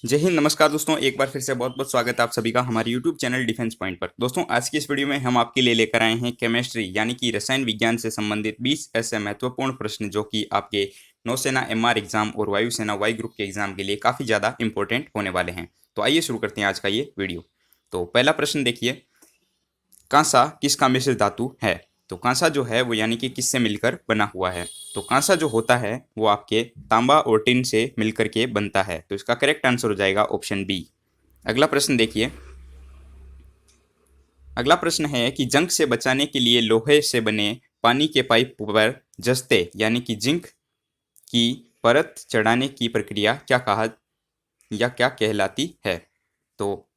जय हिंद। नमस्कार दोस्तों, एक बार फिर से बहुत बहुत स्वागत है आप सभी का हमारे यूट्यूब चैनल डिफेंस पॉइंट पर। दोस्तों, आज की इस वीडियो में हम आपके लिए लेकर आए हैं केमिस्ट्री यानी कि रसायन विज्ञान से संबंधित 20 ऐसे महत्वपूर्ण प्रश्न जो कि आपके नौसेना एमआर एग्जाम और वायुसेना वाई ग्रुप के एग्जाम के लिए काफ़ी ज़्यादा इंपॉर्टेंट होने वाले हैं। तो आइए शुरू करते हैं आज का ये वीडियो। तो पहला प्रश्न देखिए, कांसा किसका मिश्र धातु है? तो कांसा जो है वो यानी कि किससे मिलकर बना हुआ है? तो कांसा जो होता है वो आपके तांबा और टिन से मिलकर के बनता है। तो इसका करेक्ट आंसर हो जाएगा ऑप्शन बी। अगला प्रश्न देखिए, अगला प्रश्न है कि जंग से बचाने के लिए लोहे से बने पानी के पाइप पर जस्ते यानी कि जिंक की परत चढ़ाने की प्रक्रिया क्या कहा या क्या कहलाती है? तो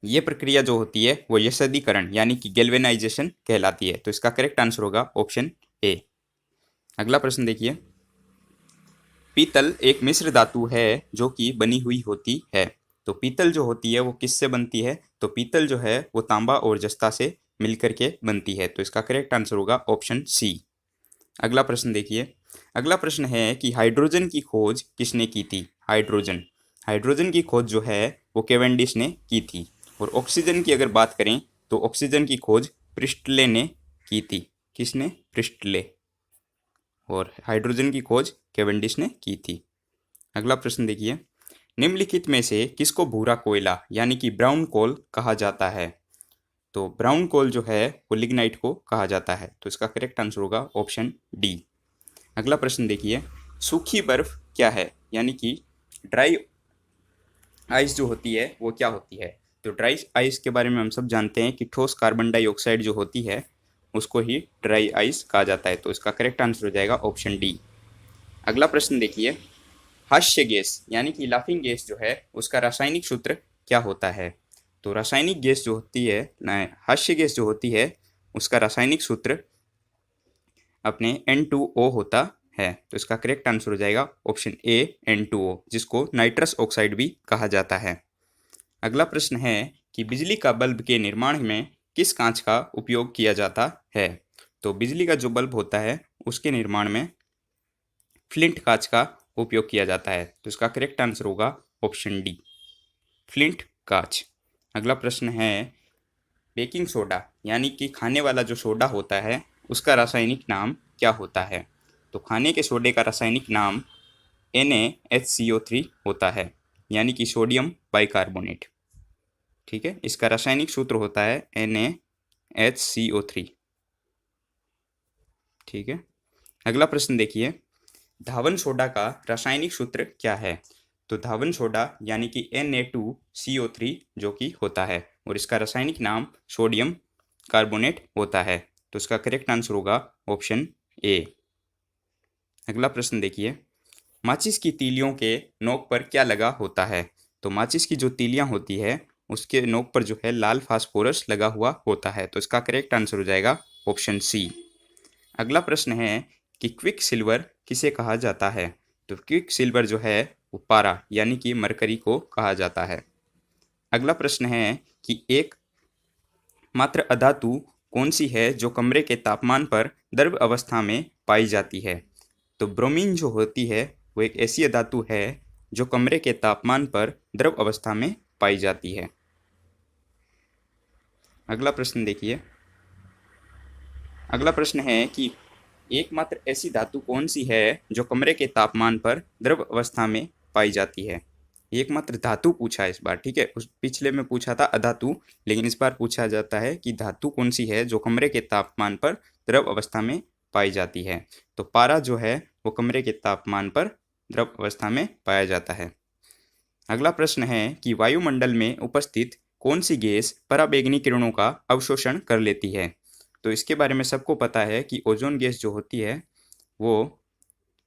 ये प्रक्रिया जो होती है वो यशदीकरण यानी कि गैल्वेनाइजेशन कहलाती है। तो इसका करेक्ट आंसर होगा ऑप्शन ए। अगला प्रश्न देखिए, पीतल एक मिश्र धातु है जो कि बनी हुई होती है। तो पीतल जो होती है वो किससे बनती है? तो पीतल जो है वो तांबा और जस्ता से मिलकर के बनती है। तो इसका करेक्ट आंसर होगा ऑप्शन सी। अगला प्रश्न देखिए, अगला प्रश्न है कि हाइड्रोजन की खोज किसने की थी? हाइड्रोजन हाइड्रोजन की खोज जो है वो केवेंडिश ने की थी। और ऑक्सीजन की अगर बात करें तो ऑक्सीजन की खोज प्रिस्टले ने की थी। किसने? प्रिस्टले। और हाइड्रोजन की खोज केवेंडिश ने की थी। अगला प्रश्न देखिए, निम्नलिखित में से किसको भूरा कोयला यानी कि ब्राउन कोल कहा जाता है? तो ब्राउन कोल जो है वो लिग्नाइट को कहा जाता है। तो इसका करेक्ट आंसर होगा ऑप्शन डी। अगला प्रश्न देखिए, सूखी बर्फ क्या है यानी कि ड्राई आइस जो होती है वो क्या होती है? तो ड्राई आइस के बारे में हम सब जानते हैं कि ठोस कार्बन डाइऑक्साइड जो होती है उसको ही ड्राई आइस कहा जाता है। तो इसका करेक्ट आंसर हो जाएगा ऑप्शन डी। अगला प्रश्न देखिए, हास्य गैस यानी कि लाफिंग गैस जो है उसका रासायनिक सूत्र क्या होता है? तो रासायनिक गैस जो होती है हास्य गैस जो होती है उसका रासायनिक सूत्र अपने N2O होता है। तो इसका करेक्ट आंसर हो जाएगा ऑप्शन ए N2O, जिसको नाइट्रस ऑक्साइड भी कहा जाता है। अगला प्रश्न है कि बिजली का बल्ब के निर्माण में किस कांच का उपयोग किया जाता है? तो बिजली का जो बल्ब होता है उसके निर्माण में फ्लिंट कांच का उपयोग किया जाता है। तो इसका करेक्ट आंसर होगा ऑप्शन डी, फ्लिंट कांच। अगला प्रश्न है, बेकिंग सोडा यानी कि खाने वाला जो सोडा होता है उसका रासायनिक नाम क्या होता है? तो खाने के सोडे का रासायनिक नाम NaHCO3 होता है यानी कि सोडियम बाइकार्बोनेट। ठीक है, इसका रासायनिक सूत्र होता है NaHCO3। ठीक है, अगला प्रश्न देखिए, धावन सोडा का रासायनिक सूत्र क्या है? तो धावन सोडा यानी कि Na2CO3 जो कि होता है और इसका रासायनिक नाम सोडियम कार्बोनेट होता है। तो इसका करेक्ट आंसर होगा ऑप्शन ए। अगला प्रश्न देखिए, माचिस की तीलियों के नोक पर क्या लगा होता है? तो माचिस की जो तीलियां होती है उसके नोक पर जो है लाल फास्फोरस लगा हुआ होता है। तो इसका करेक्ट आंसर हो जाएगा ऑप्शन सी। अगला प्रश्न है कि क्विक सिल्वर किसे कहा जाता है? तो क्विक सिल्वर जो है वो पारा यानी कि मरकरी को कहा जाता है। अगला प्रश्न है कि एक मात्र अधातु कौन सी है जो कमरे के तापमान पर द्रव अवस्था में पाई जाती है? तो ब्रोमीन जो होती है वो एक ऐसी धातु है जो कमरे के तापमान पर द्रव अवस्था में पाई जाती है। अगला प्रश्न देखिए, अगला प्रश्न है कि एकमात्र ऐसी धातु कौन सी है जो कमरे के तापमान पर द्रव अवस्था में पाई जाती है? एकमात्र धातु पूछा है इस बार। ठीक है, उस पिछले में पूछा था अधातु, लेकिन इस बार पूछा जाता है कि धातु कौन सी है जो कमरे के तापमान पर द्रव अवस्था में पाई जाती है। तो पारा जो है वो कमरे के तापमान पर द्रव अवस्था में पाया जाता है। अगला प्रश्न है कि वायुमंडल में उपस्थित कौन सी गैस पराबैंगनी किरणों का अवशोषण कर लेती है? तो इसके बारे में सबको पता है कि ओजोन गैस जो होती है वो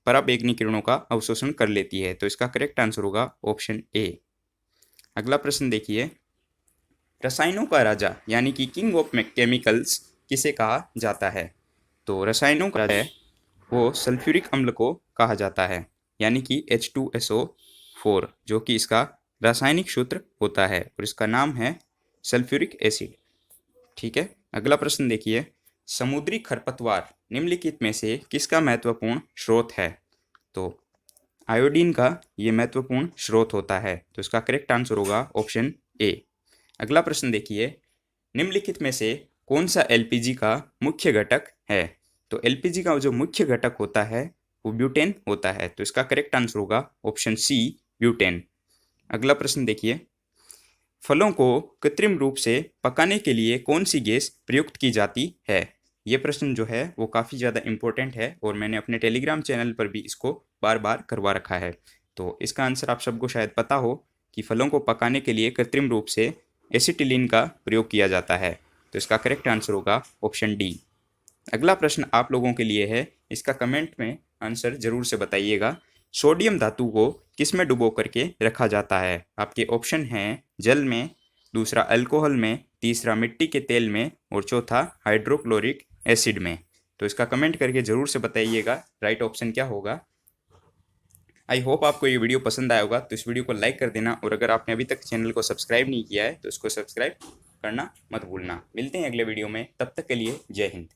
पराबैंगनी किरणों का अवशोषण कर लेती है। तो इसका करेक्ट आंसर होगा ऑप्शन ए। अगला प्रश्न देखिए, रसायनों का राजा यानी कि किंग ऑफ केमिकल्स किसे कहा जाता है? तो रसायनों का राजा है वो सल्फ्यूरिक अम्ल को कहा जाता है यानी कि H2SO4 जो कि इसका रासायनिक सूत्र होता है और इसका नाम है सल्फ्यूरिक एसिड। ठीक है, अगला प्रश्न देखिए, समुद्री खरपतवार निम्नलिखित में से किसका महत्वपूर्ण स्रोत है? तो आयोडीन का ये महत्वपूर्ण स्रोत होता है। तो इसका करेक्ट आंसर होगा ऑप्शन ए। अगला प्रश्न देखिए, निम्नलिखित में से कौन सा एलपीजी का मुख्य घटक है? तो एलपीजी का जो मुख्य घटक होता है वो ब्यूटेन होता है। तो इसका करेक्ट आंसर होगा ऑप्शन सी, ब्यूटेन। अगला प्रश्न देखिए, फलों को कृत्रिम रूप से पकाने के लिए कौन सी गैस प्रयुक्त की जाती है? ये प्रश्न जो है वो काफ़ी ज़्यादा इम्पोर्टेंट है और मैंने अपने टेलीग्राम चैनल पर भी इसको बार बार करवा रखा है। तो इसका आंसर आप सबको शायद पता हो कि फलों को पकाने के लिए कृत्रिम रूप से एसिटिलीन का प्रयोग किया जाता है। तो इसका करेक्ट आंसर होगा ऑप्शन डी। अगला प्रश्न आप लोगों के लिए है, इसका कमेंट में आंसर जरूर से बताइएगा। सोडियम धातु को किस में डुबो करके रखा जाता है? आपके ऑप्शन हैं जल में, दूसरा अल्कोहल में, तीसरा मिट्टी के तेल में और चौथा हाइड्रोक्लोरिक एसिड में। तो इसका कमेंट करके ज़रूर से बताइएगा राइट ऑप्शन क्या होगा। आई होप आपको ये वीडियो पसंद आया होगा। तो इस वीडियो को लाइक कर देना और अगर आपने अभी तक चैनल को सब्सक्राइब नहीं किया है तो इसको सब्सक्राइब करना मत भूलना। मिलते हैं अगले वीडियो में, तब तक के लिए जय हिंद।